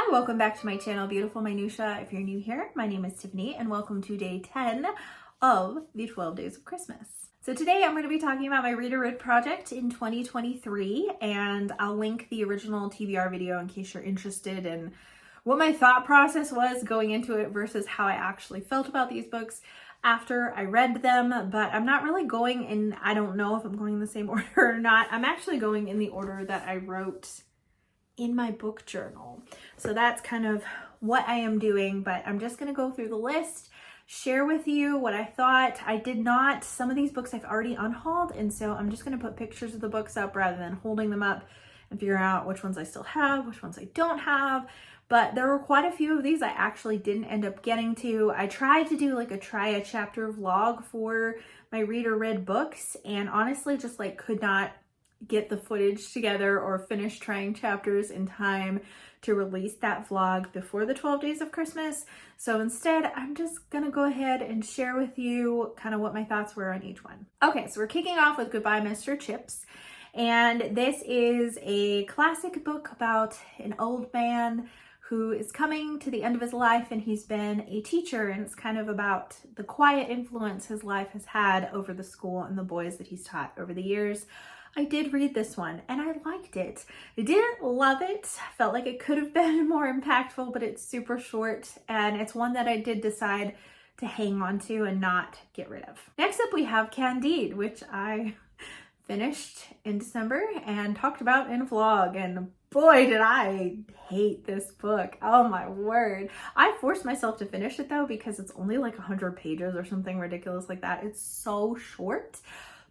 Hi, welcome back to my channel, Beautiful Minutia. If you're new here, my name is Tiffany and welcome to day 10 of the 12 Days of Christmas. So today I'm going to be talking about my Reader Read project in 2023, and I'll link the original TBR video in case you're interested in what my thought process was going into it versus how I actually felt about these books after I read them. But I'm not really going in, I don't know if I'm going in the same order or not. I'm actually going in the order that I wrote in my book journal. So that's kind of what I am doing, but I'm just going to go through the list, share with you what I thought. I did not, some of these books I've already unhauled, and so I'm just going to put pictures of the books up rather than holding them up and figure out which ones I still have, which ones I don't have. But there were quite a few of these I actually didn't end up getting to. I tried to do like a try a chapter vlog for my Reader Read books, and honestly just like could not get the footage together or finish trying chapters in time to release that vlog before the 12 days of Christmas. So instead, I'm just gonna go ahead and share with you kind of what my thoughts were on each one. Okay, so we're kicking off with Goodbye, Mr. Chips. And this is a classic book about an old man who is coming to the end of his life, and he's been a teacher, and it's kind of about the quiet influence his life has had over the school and the boys that he's taught over the years. I did read this one and I liked it. I didn't love it. Felt like it could have been more impactful, but it's super short, and it's one that I did decide to hang on to and not get rid of. Next up we have Candide, which I finished in December and talked about in a vlog, and boy did I hate this book. Oh my word. I forced myself to finish it though because it's only like 100 pages or something ridiculous like that. It's so short.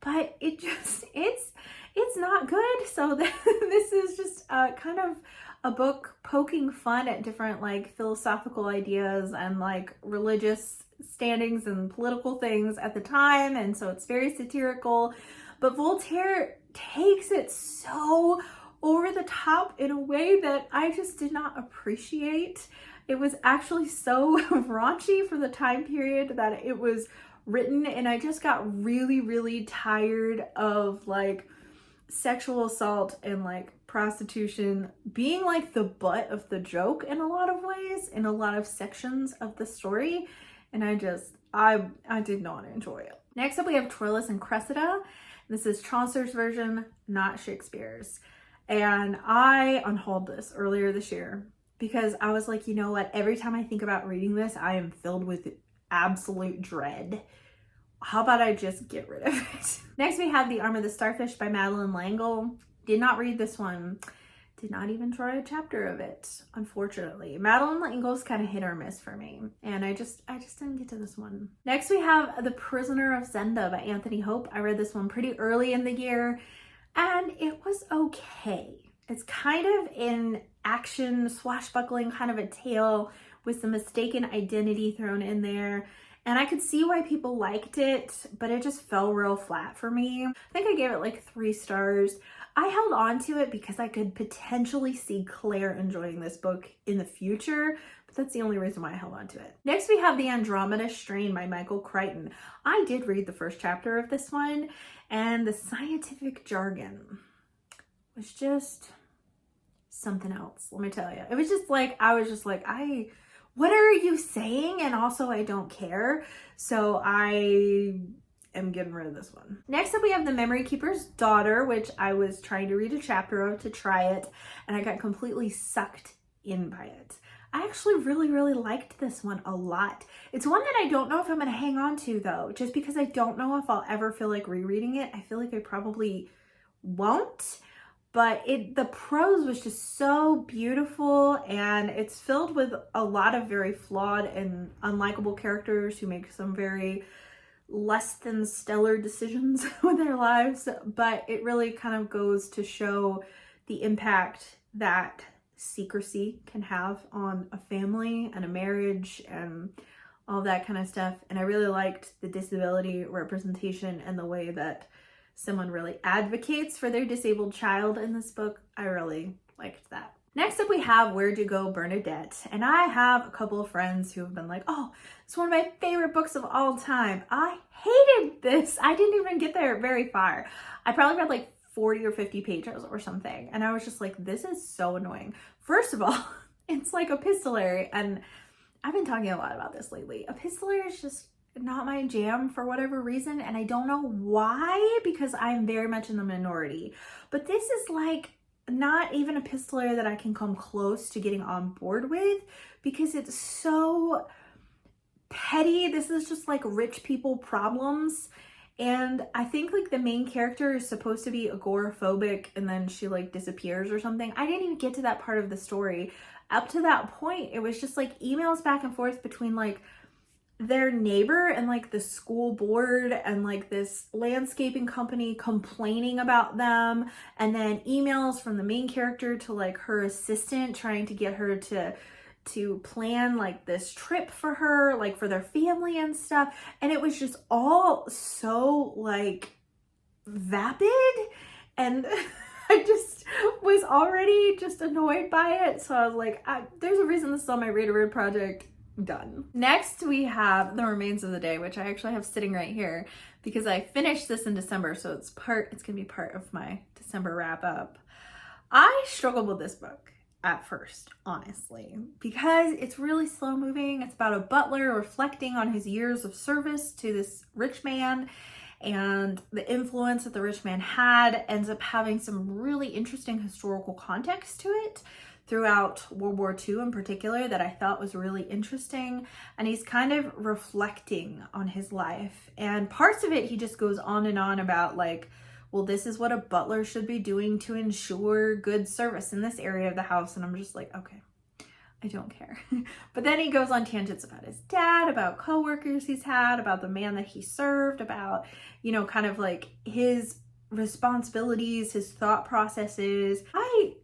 But it just, it's not good. So this is just kind of a book poking fun at different like philosophical ideas and like religious standings and political things at the time. And so it's very satirical, but Voltaire takes it so over the top in a way that I just did not appreciate. It was actually so raunchy for the time period that it was written, and I just got really, really tired of like sexual assault and like prostitution being like the butt of the joke in a lot of ways, in a lot of sections of the story, and I did not enjoy it. Next up we have Troilus and Cressida. This is Chaucer's version, not Shakespeare's, and I unhauled this earlier this year because I was like, you know what, every time I think about reading this I am filled with absolute dread. How about I just get rid of it? Next we have The Arm of the Starfish by Madeleine L'Engle. Did not read this one. Did not even try a chapter of it, unfortunately. Madeleine L'Engle's kind of hit or miss for me, and I just didn't get to this one. Next we have The Prisoner of Zenda by Anthony Hope. I read this one pretty early in the year and it was okay. It's kind of an action swashbuckling kind of a tale with some mistaken identity thrown in there. And I could see why people liked it, but it just fell real flat for me. I think I gave it like 3 stars. I held on to it because I could potentially see Claire enjoying this book in the future, but that's the only reason why I held on to it. Next we have The Andromeda Strain by Michael Crichton. I did read the first chapter of this one, and the scientific jargon was just something else, let me tell you. It was just like, I was just like, what are you saying? And also I don't care. So I am getting rid of this one. Next up we have The Memory Keeper's Daughter, which I was trying to read a chapter of to try it, and I got completely sucked in by it. I actually really, really liked this one a lot. It's one that I don't know if I'm gonna hang on to though, just because I don't know if I'll ever feel like rereading it. I feel like I probably won't. But the prose was just so beautiful, and it's filled with a lot of very flawed and unlikable characters who make some very less than stellar decisions with their lives. But it really kind of goes to show the impact that secrecy can have on a family and a marriage and all that kind of stuff. And I really liked the disability representation and the way that someone really advocates for their disabled child in this book. I really liked that. Next up we have Where'd You Go, Bernadette? And I have a couple of friends who have been like, oh, it's one of my favorite books of all time. I hated this. I didn't even get there very far. I probably read like 40 or 50 pages or something. And I was just like, this is so annoying. First of all, It's like epistolary, and I've been talking a lot about this lately. Epistolary is just not my jam for whatever reason, and I don't know why, because I'm very much in the minority. But this is like not even epistolary that I can come close to getting on board with, because it's so petty. This is just like rich people problems. And I think like the main character is supposed to be agoraphobic, and then she like disappears or something. I didn't even get to that part of the story. Up to that point, it was just like emails back and forth between like their neighbor and like the school board and like this landscaping company complaining about them, and then emails from the main character to like her assistant trying to get her to plan like this trip for her, like for their family and stuff. And it was just all so like vapid, and I just was already just annoyed by it. So I was like, there's a reason this is on my read project. Done. Next, we have The Remains of the Day, which I actually have sitting right here because I finished this in December. So it's gonna be part of my December wrap up. I struggled with this book at first, honestly, because it's really slow moving. It's about a butler reflecting on his years of service to this rich man, and the influence that the rich man had ends up having some really interesting historical context to it throughout World War II in particular that I thought was really interesting. And he's kind of reflecting on his life, and parts of it he just goes on and on about like, well, this is what a butler should be doing to ensure good service in this area of the house. And I'm just like, okay, I don't care. But then he goes on tangents about his dad, about coworkers he's had, about the man that he served, about, you know, kind of like his responsibilities, his thought processes. I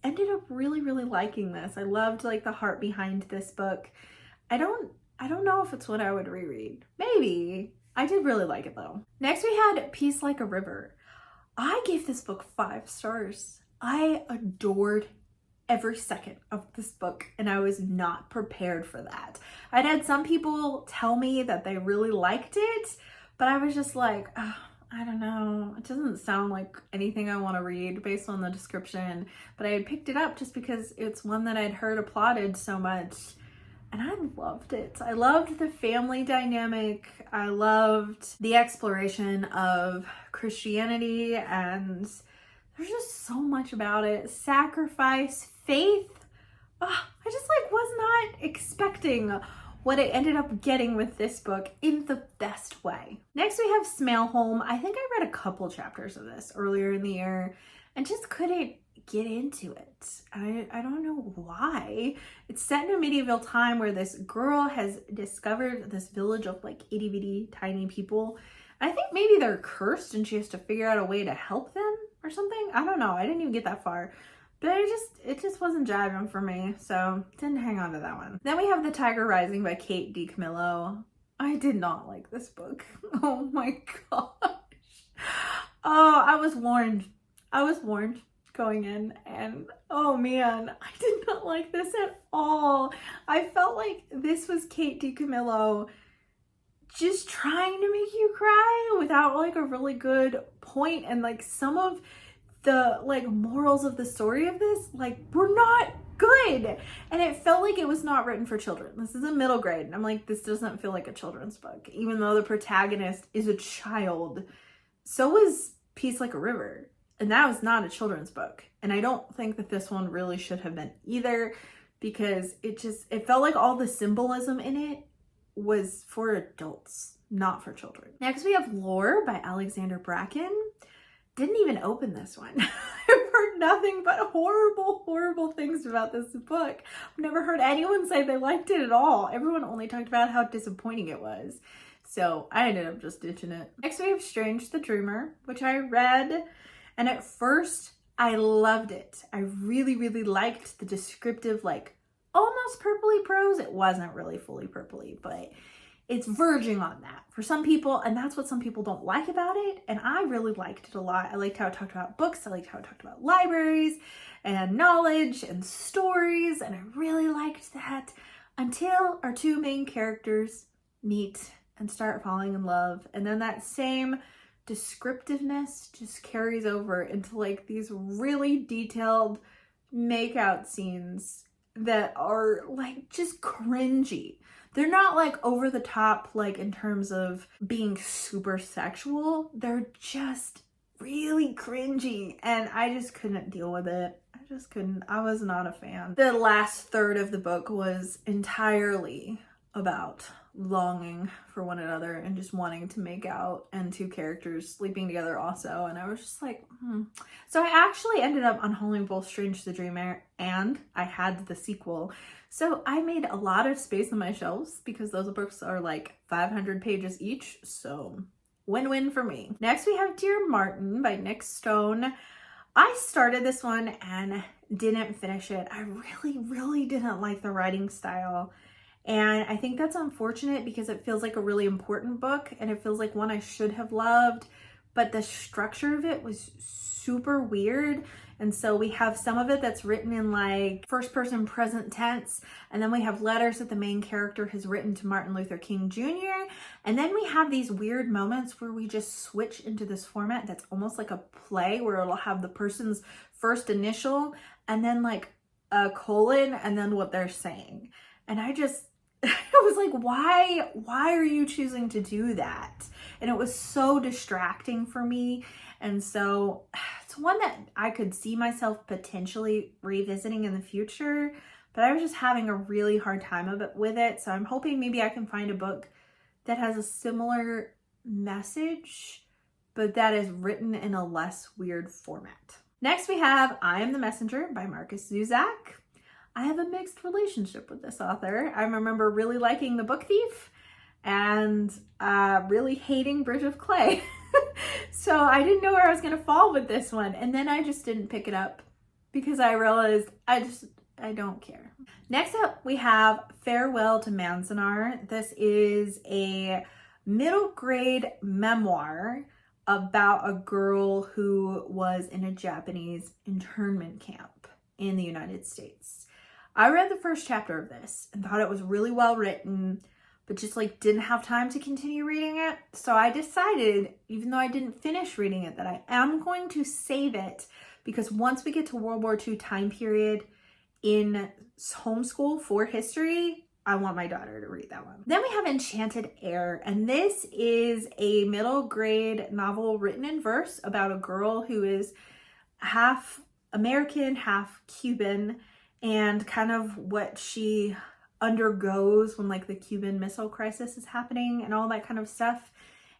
ended up really, really liking this. I loved like the heart behind this book. I don't know if it's what I would reread. Maybe. I did really like it though. Next we had Peace Like a River. I gave this book 5 stars. I adored every second of this book, and I was not prepared for that. I'd had some people tell me that they really liked it, but I was just like, oh, I don't know. It doesn't sound like anything I want to read based on the description, but I had picked it up just because it's one that I'd heard applauded so much. And I loved it. I loved the family dynamic. I loved the exploration of Christianity, and there's just so much about it. Sacrifice, faith. Oh, I just like was not expecting what I ended up getting with this book in the best way. Next we have Smale Home. I think I read a couple chapters of this earlier in the year and just couldn't get into it. I don't know why. It's set in a medieval time where this girl has discovered this village of like itty bitty tiny people. I think maybe they're cursed and she has to figure out a way to help them or something. I don't know. I didn't even get that far. But it just wasn't jiving for me, so didn't hang on to that one. Then we have The Tiger Rising by Kate DiCamillo. I did not like this book. Oh my gosh. Oh, I was warned. Going in, and oh man, I did not like this at all. I felt like this was Kate DiCamillo just trying to make you cry without like a really good point, and like some of the like morals of the story of this like were not good, and it felt like it was not written for children. This is a middle grade, and I'm like, this doesn't feel like a children's book, even though the protagonist is a child. So is Peace Like a River. And that was not a children's book. And I don't think that this one really should have been either, because it felt like all the symbolism in it was for adults, not for children. Next we have Lore by Alexander Bracken. Didn't even open this one. I've heard nothing but horrible, horrible things about this book. I've never heard anyone say they liked it at all. Everyone only talked about how disappointing it was. So I ended up just ditching it. Next we have Strange the Dreamer, which I read. And at first, I loved it. I really, really liked the descriptive, like, almost purpley prose. It wasn't really fully purpley, but it's verging on that for some people, and that's what some people don't like about it, and I really liked it a lot. I liked how it talked about books. I liked how it talked about libraries and knowledge and stories, and I really liked that until our 2 main characters meet and start falling in love, and then that same descriptiveness just carries over into like these really detailed makeout scenes that are like just cringy. They're not like over the top, like in terms of being super sexual. They're just really cringy, and I just couldn't deal with it. I just couldn't. I was not a fan. The last third of the book was entirely about longing for one another and just wanting to make out, and two characters sleeping together also, and I was just like, So I actually ended up unhauling both Strange the Dreamer and I had the sequel. So I made a lot of space on my shelves because those books are like 500 pages each, so win-win for me. Next we have Dear Martin by Nick Stone. I started this one and didn't finish it. I really didn't like the writing style. And I think that's unfortunate because it feels like a really important book and it feels like one I should have loved, but the structure of it was super weird. And so we have some of it that's written in like first person present tense, and then we have letters that the main character has written to Martin Luther King Jr. And then we have these weird moments where we just switch into this format that's almost like a play where it'll have the person's first initial and then like a colon and then what they're saying. And I was like, why are you choosing to do that? And it was so distracting for me. And so it's one that I could see myself potentially revisiting in the future, but I was just having a really hard time with it. So I'm hoping maybe I can find a book that has a similar message, but that is written in a less weird format. Next we have I Am the Messenger by Marcus Zuzak. I have a mixed relationship with this author. I remember really liking The Book Thief and really hating Bridge of Clay. So I didn't know where I was gonna fall with this one. And then I just didn't pick it up because I realized I don't care. Next up, we have Farewell to Manzanar. This is a middle grade memoir about a girl who was in a Japanese internment camp in the United States. I read the first chapter of this and thought it was really well written, but just like didn't have time to continue reading it. So I decided, even though I didn't finish reading it, that I am going to save it because once we get to World War II time period in homeschool for history, I want my daughter to read that one. Then we have Enchanted Air, and this is a middle grade novel written in verse about a girl who is half American, half Cuban, and kind of what she undergoes when like the Cuban Missile Crisis is happening and all that kind of stuff.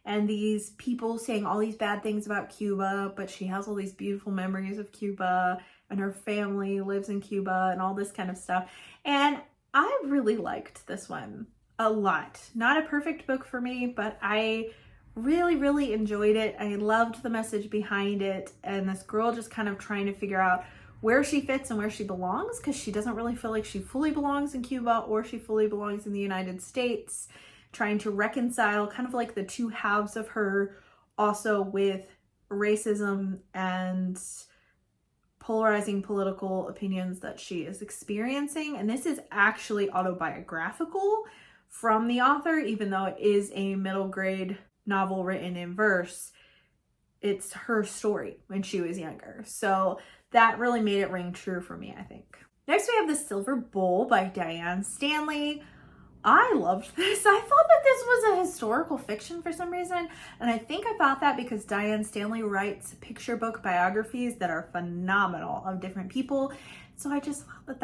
And these people saying all these bad things about Cuba, but she has all these beautiful memories of Cuba and her family lives in Cuba and all this kind of stuff. And I really liked this one a lot. Not a perfect book for me, but I really enjoyed it. I loved the message behind it, and this girl just kind of trying to figure out where she fits and where she belongs, because she doesn't really feel like she fully belongs in Cuba or she fully belongs in the United States, trying to reconcile kind of like the two halves of her, also with racism and polarizing political opinions that she is experiencing. And this is actually autobiographical from the author, even though it is a middle grade novel written in verse. It's her story when she was younger. So that really made it ring true for me, I think. Next, we have The Silver Bowl by Diane Stanley. I loved this. I thought that this was a historical fiction for some reason. And I think I thought that because Diane Stanley writes picture book biographies that are phenomenal of different people. So I just thought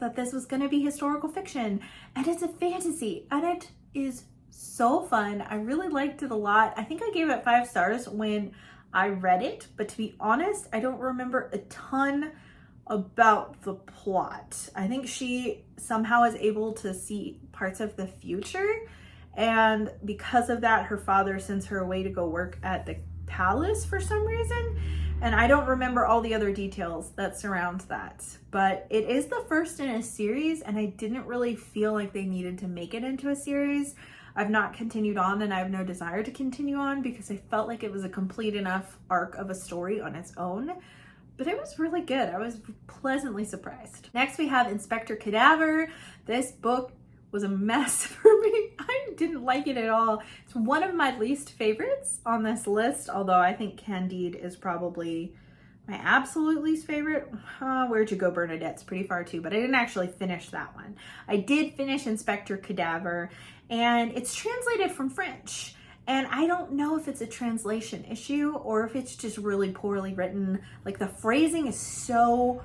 that this was going to be historical fiction. And it's a fantasy. And it is so fun. I really liked it a lot. I think I gave it 5 stars when I read it, but to be honest, I don't remember a ton about the plot. I think she somehow is able to see parts of the future, and because of that, her father sends her away to go work at the palace for some reason, and I don't remember all the other details that surround that. But it is the first in a series, and I didn't really feel like they needed to make it into a series. I've not continued on, and I have no desire to continue on because I felt like it was a complete enough arc of a story on its own. But it was really good. I was pleasantly surprised. Next, we have Inspector Cadaver. This book was a mess for me. I didn't like it at all. It's one of my least favorites on this list, although I think Candide is probably My absolute least favorite, Where'd You Go, Bernadette's pretty far too, but I didn't actually finish that one. I did finish Inspector Cadaver, and it's translated from French. And I don't know if it's a translation issue or if it's just really poorly written. Like, the phrasing is so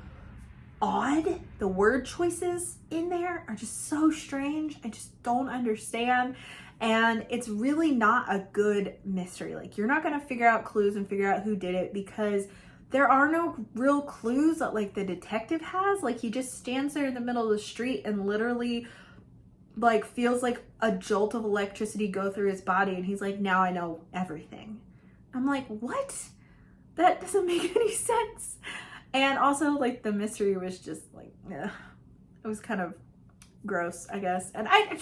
odd. The word choices in there are just so strange. I just don't understand. And it's really not a good mystery. Like, you're not going to figure out clues and figure out who did it because there are no real clues that like the detective has. Like, he just stands there in the middle of the street and literally like feels like a jolt of electricity go through his body, and he's like, now I know everything. I'm like, what? That doesn't make any sense. And also, like, the mystery was just like, it was kind of gross, I guess. And I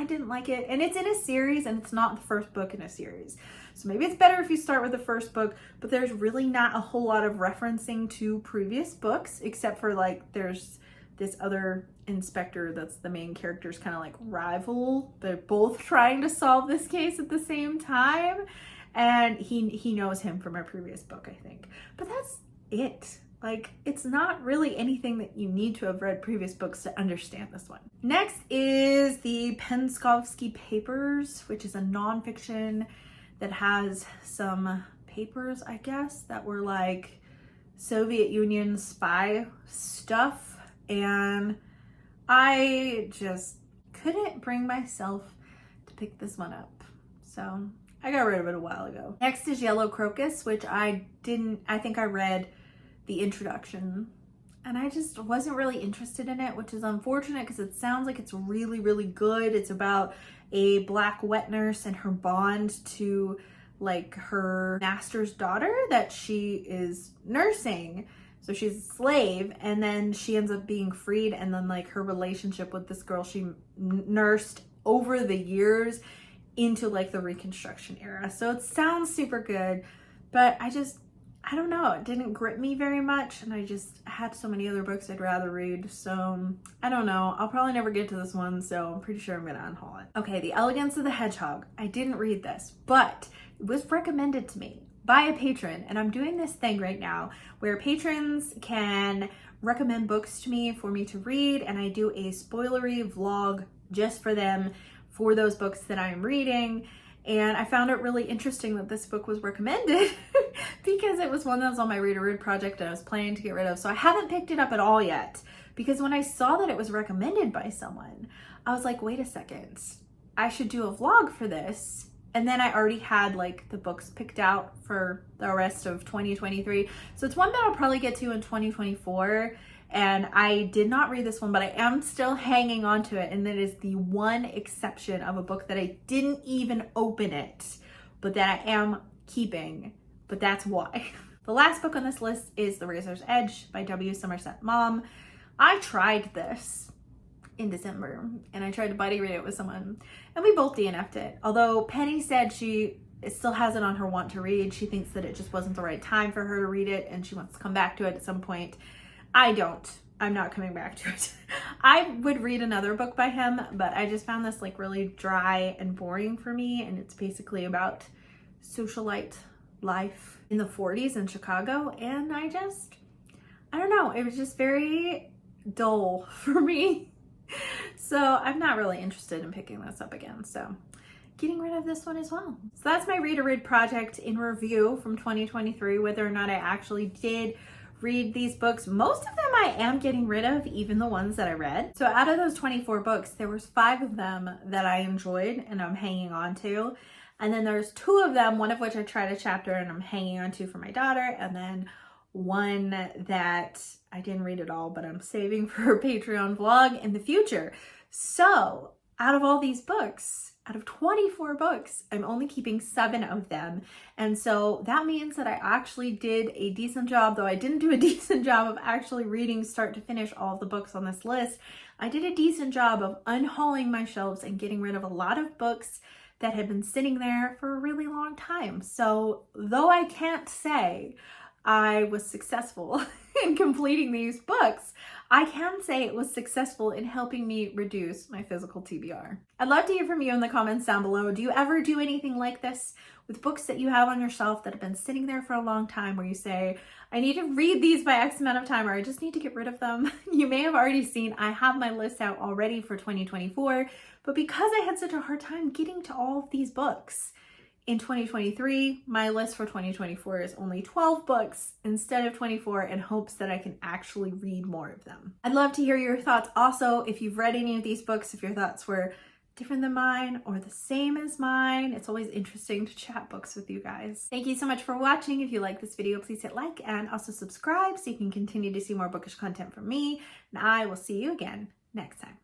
didn't like it. And it's in a series, and it's not the first book in a series. So maybe it's better if you start with the first book, but there's really not a whole lot of referencing to previous books, except for like, there's this other inspector that's the main character's kind of like rival. They're both trying to solve this case at the same time. And he knows him from a previous book, I think. But that's it. Like, it's not really anything that you need to have read previous books to understand this one. Next is the Penskovsky Papers, which is a nonfiction that has some papers, I guess, that were like Soviet Union spy stuff. And I just couldn't bring myself to pick this one up. So I got rid of it a while ago. Next is Yellow Crocus, which I think I read the introduction and I just wasn't really interested in it, which is unfortunate because it sounds like it's really, really good. It's about a black wet nurse and her bond to like her master's daughter that she is nursing. So she's a slave, and then she ends up being freed, and then like her relationship with this girl she nursed over the years into like the Reconstruction era. So it sounds super good, but I don't know, it didn't grip me very much, and I just had so many other books I'd rather read, so I don't know. I'll probably never get to this one, so I'm pretty sure I'm gonna unhaul it. Okay, The Elegance of the Hedgehog. I didn't read this, but it was recommended to me by a patron, and I'm doing this thing right now where patrons can recommend books to me for me to read, and I do a spoilery vlog just for them for those books that I'm reading. And I found it really interesting that this book was recommended because it was one that was on my read or read project and I was planning to get rid of. So I haven't picked it up at all yet, because when I saw that it was recommended by someone, I was like, wait a second, I should do a vlog for this. And then I already had like the books picked out for the rest of 2023. So it's one that I'll probably get to in 2024. And I did not read this one, but I am still hanging on to it. And that is the one exception of a book that I didn't even open it, but that I am keeping, but that's why. The last book on this list is The Razor's Edge by W. Somerset Maugham. I tried this in December, and I tried to buddy read it with someone, and we both DNF'd it. Although Penny said she still has it on her want to read. She thinks that it just wasn't the right time for her to read it, and she wants to come back to it at some point. I don't. I'm not coming back to it. I would read another book by him, but I just found this like really dry and boring for me, and it's basically about socialite life in the 40s in Chicago, and I don't know, it was just very dull for me. So I'm not really interested in picking this up again, so getting rid of this one as well. So that's my read or read project in review from 2023, whether or not I actually did read these books. Most of them I am getting rid of, even the ones that I read. So out of those 24 books, there was 5 of them that I enjoyed and I'm hanging on to. And then there's 2 of them, one of which I tried a chapter and I'm hanging on to for my daughter. And then one that I didn't read at all, but I'm saving for a Patreon vlog in the future. So out of all these books, out of 24 books, I'm only keeping 7 of them. And so that means that I actually did a decent job, though I didn't do a decent job of actually reading start to finish all of the books on this list. I did a decent job of unhauling my shelves and getting rid of a lot of books that had been sitting there for a really long time. So though I can't say I was successful in completing these books, I can say it was successful in helping me reduce my physical TBR. I'd love to hear from you in the comments down below. Do you ever do anything like this with books that you have on your shelf that have been sitting there for a long time, where you say, I need to read these by X amount of time, or I just need to get rid of them? You may have already seen I have my list out already for 2024, but because I had such a hard time getting to all of these books, in 2023, my list for 2024 is only 12 books instead of 24, in hopes that I can actually read more of them. I'd love to hear your thoughts also. If you've read any of these books, if your thoughts were different than mine or the same as mine, it's always interesting to chat books with you guys. Thank you so much for watching. If you like this video, please hit like and also subscribe so you can continue to see more bookish content from me. And I will see you again next time.